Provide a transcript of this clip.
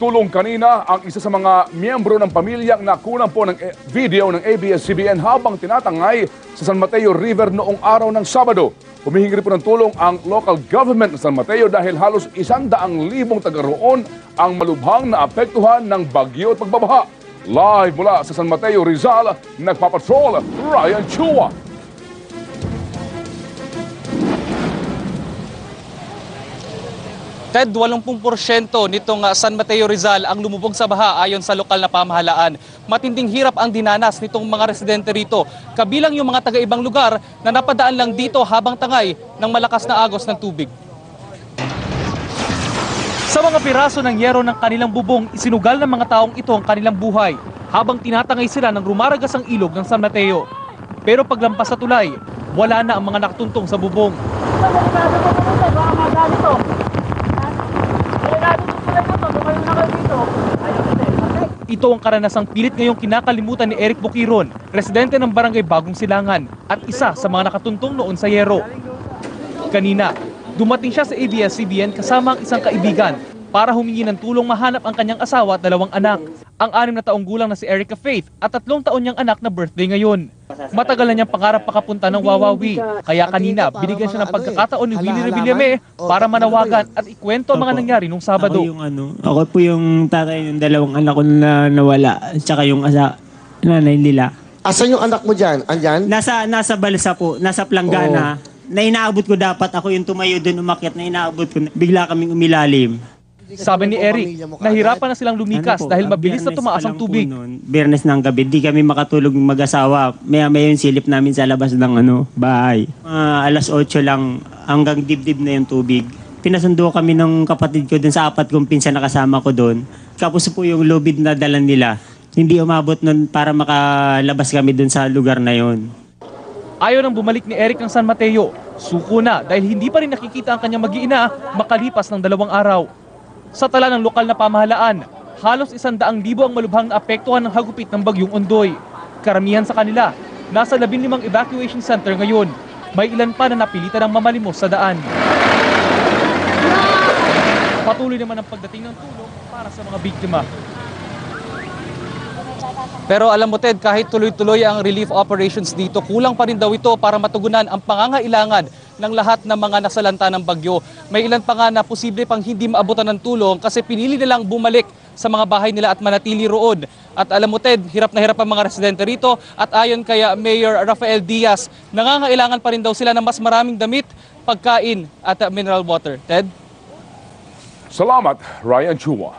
Tulong kanina ang isa sa mga miyembro ng pamilyang nakunan po ng video ng ABS-CBN habang tinatangay sa San Mateo River noong araw ng Sabado. Humihingi po ng tulong ang local government ng San Mateo dahil halos 100,000 taga roon ang malubhang naapektuhan ng bagyo at pagbabaha. Live mula sa San Mateo, Rizal, nagpapatrol Ryan Chua. Ted, 80% nitong San Mateo Rizal ang lumubog sa baha ayon sa lokal na pamahalaan. Matinding hirap ang dinanas nitong mga residente rito, kabilang yung mga taga-ibang lugar na napadaan lang dito habang tangay ng malakas na agos ng tubig. Sa mga piraso ng yero ng kanilang bubong, isinugal ng mga taong ito ang kanilang buhay habang tinatangay sila ng rumaragas ang ilog ng San Mateo. Pero paglampas sa tulay, wala na ang mga nakatuntong sa bubong. Ito ang karanasang pilit ngayong kinakalimutan ni Eric Bukiron, residente ng barangay Bagong Silangan at isa sa mga nakatuntong noon sa yero. Kanina, dumating siya sa ABS-CBN kasama ang isang kaibigan para humingi ng tulong mahanap ang kanyang asawa at 2 anak. Ang 6 na taong gulang na si Erica Faith at 3 taon niyang anak na birthday ngayon. Matagal na niyang pangarap pakapunta ng Wawawi, kaya kanina binigyan siya ng pagkakataon ni Willie Revillame para manawagan at ikwento ang mga nangyari nung Sabado. Ako po yung tatay ng 2 anak ko na nawala, tsaka yung nanay nila. Asan yung anak mo dyan? Andyan? Nasa balsa po, nasa planggana. Na inaabot ko dapat, ako yung tumayo doon umakyat na inaabot ko, bigla kaming umilalim. Sabi ni Eric, nahirapan na silang lumikas dahil mabilis na tumaas ang tubig. Biyernes ng gabi, di kami makatulog mag-asawa. Maya-maya yung silip namin sa labas ng bahay. Alas 8 lang, hanggang dibdib na yung tubig. Pinasundo kami ng kapatid ko dun sa 4 kong pinsan na kasama ko doon. Tapos po yung lubid na dalan nila. Hindi umabot nun para makalabas kami dun sa lugar na yon. Ayaw nang bumalik ni Eric ng San Mateo. Suko na dahil hindi pa rin nakikita ang kanyang mag-iina makalipas ng 2 araw. Sa tala ng lokal na pamahalaan, halos 100,000 ang malubhang naapektuhan ng hagupit ng bagyong Ondoy. Karamihan sa kanila, nasa 15 evacuation center ngayon. May ilan pa na napilitan ng mamalimos sa daan. Patuloy naman ang pagdating ng tulong para sa mga biktima. Pero alam mo Ted, kahit tuloy-tuloy ang relief operations dito, kulang pa rin daw ito para matugunan ang pangangailangan ng lahat ng mga nasalanta ng bagyo. May ilan pa nga na posible pang hindi maabutan ng tulong kasi pinili nilang bumalik sa mga bahay nila at manatili roon. At alam mo Ted, hirap na hirap ang mga residente rito at ayon kay Mayor Rafael Diaz, nangangailangan pa rin daw sila ng mas maraming damit, pagkain at mineral water. Ted? Salamat, Ryan Chua.